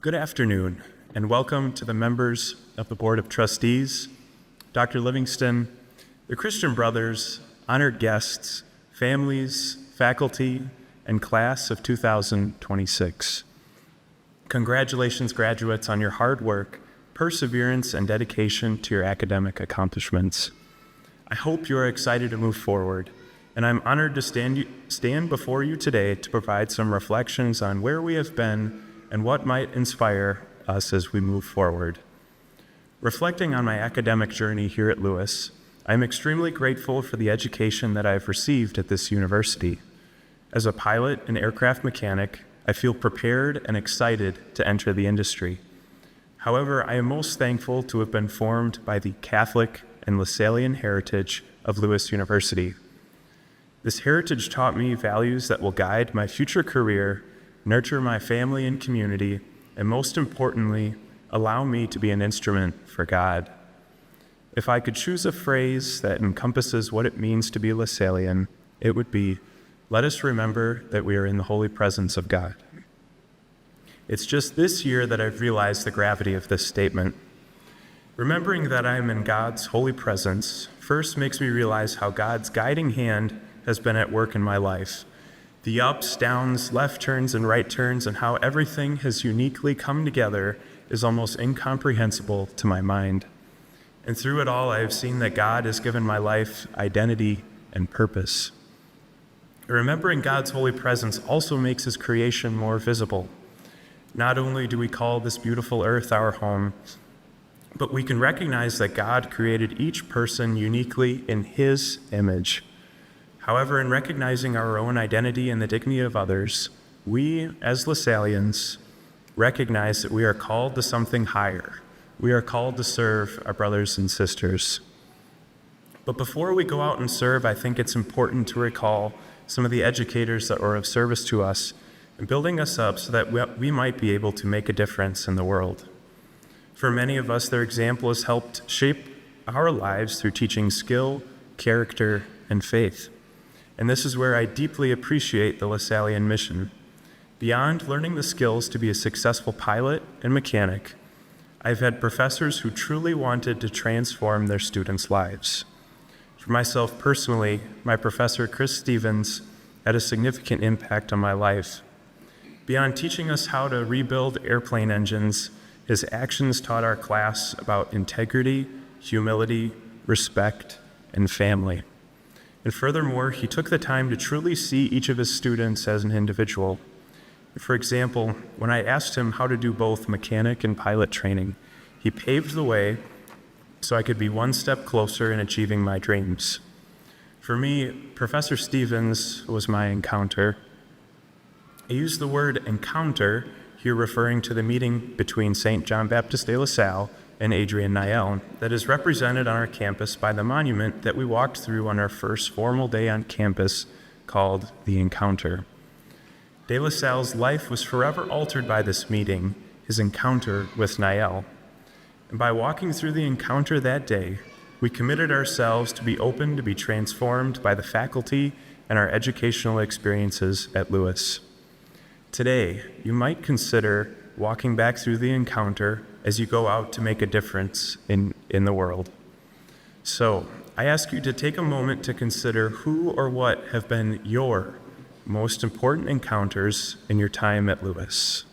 Good afternoon, and welcome to the members of the Board of Trustees, Dr. Livingston, the Christian brothers, honored guests, families, faculty, and class of 2026. Congratulations, graduates, on your hard work, perseverance, and dedication to your academic accomplishments. I hope you are excited to move forward, and I'm honored to stand before you today to provide some reflections on where we have been and what might inspire us as we move forward. Reflecting on my academic journey here at Lewis, I am extremely grateful for the education that I have received at this university. As a pilot and aircraft mechanic, I feel prepared and excited to enter the industry. However, I am most thankful to have been formed by the Catholic and Lasallian heritage of Lewis University. This heritage taught me values that will guide my future career, nurture my family and community, and most importantly, allow me to be an instrument for God. If I could choose a phrase that encompasses what it means to be a Lasallian, it would be, let us remember that we are in the holy presence of God. It's just this year that I've realized the gravity of this statement. Remembering that I am in God's holy presence first makes me realize how God's guiding hand has been at work in my life. The ups, downs, left turns, and right turns, and how everything has uniquely come together is almost incomprehensible to my mind. And through it all, I have seen that God has given my life identity and purpose. Remembering God's holy presence also makes His creation more visible. Not only do we call this beautiful earth our home, but we can recognize that God created each person uniquely in His image. However, in recognizing our own identity and the dignity of others, we, as Lasallians, recognize that we are called to something higher. We are called to serve our brothers and sisters. But before we go out and serve, I think it's important to recall some of the educators that were of service to us in building us up so that we might be able to make a difference in the world. For many of us, their example has helped shape our lives through teaching skill, character, and faith. And this is where I deeply appreciate the Lasallian mission. Beyond learning the skills to be a successful pilot and mechanic, I've had professors who truly wanted to transform their students' lives. For myself personally, my professor, Chris Stevens, had a significant impact on my life. Beyond teaching us how to rebuild airplane engines, his actions taught our class about integrity, humility, respect, and family. And furthermore, he took the time to truly see each of his students as an individual. For example, when I asked him how to do both mechanic and pilot training, he paved the way so I could be one step closer in achieving my dreams. For me, Professor Stevens was my encounter. I use the word encounter here referring to the meeting between St. John Baptist de La Salle and Adrian Niel that is represented on our campus by the monument that we walked through on our first formal day on campus called The Encounter. De La Salle's life was forever altered by this meeting, his encounter with Niel. And by walking through the encounter that day, we committed ourselves to be open to be transformed by the faculty and our educational experiences at Lewis. Today, you might consider walking back through the encounter as you go out to make a difference in the world. So, I ask you to take a moment to consider who or what have been your most important encounters in your time at Lewis.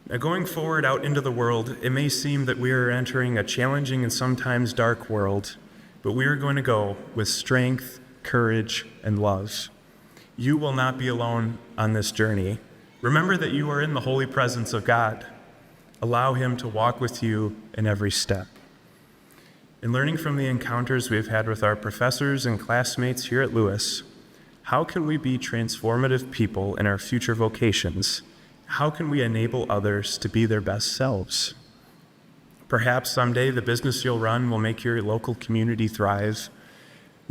Now, going forward out into the world, it may seem that we are entering a challenging and sometimes dark world, but we are going to go with strength, courage, and love. You will not be alone on this journey. Remember that you are in the holy presence of God. Allow Him to walk with you in every step. In learning from the encounters we've had with our professors and classmates here at Lewis, how can we be transformative people in our future vocations? How can we enable others to be their best selves? Perhaps someday the business you'll run will make your local community thrive.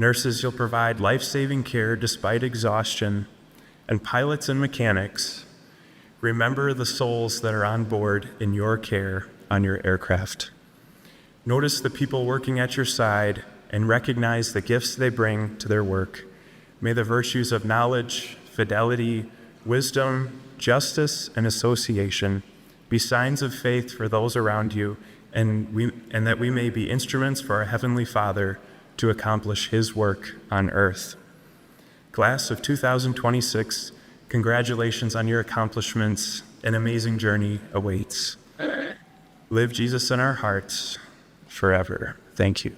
Nurses, you'll provide life-saving care despite exhaustion. And pilots and mechanics, remember the souls that are on board in your care on your aircraft. Notice the people working at your side and recognize the gifts they bring to their work. May the virtues of knowledge, fidelity, wisdom, justice, and association be signs of faith for those around you, and that we may be instruments for our Heavenly Father to accomplish His work on earth. Class of 2026, congratulations on your accomplishments. An amazing journey awaits. Live Jesus in our hearts forever. Thank you.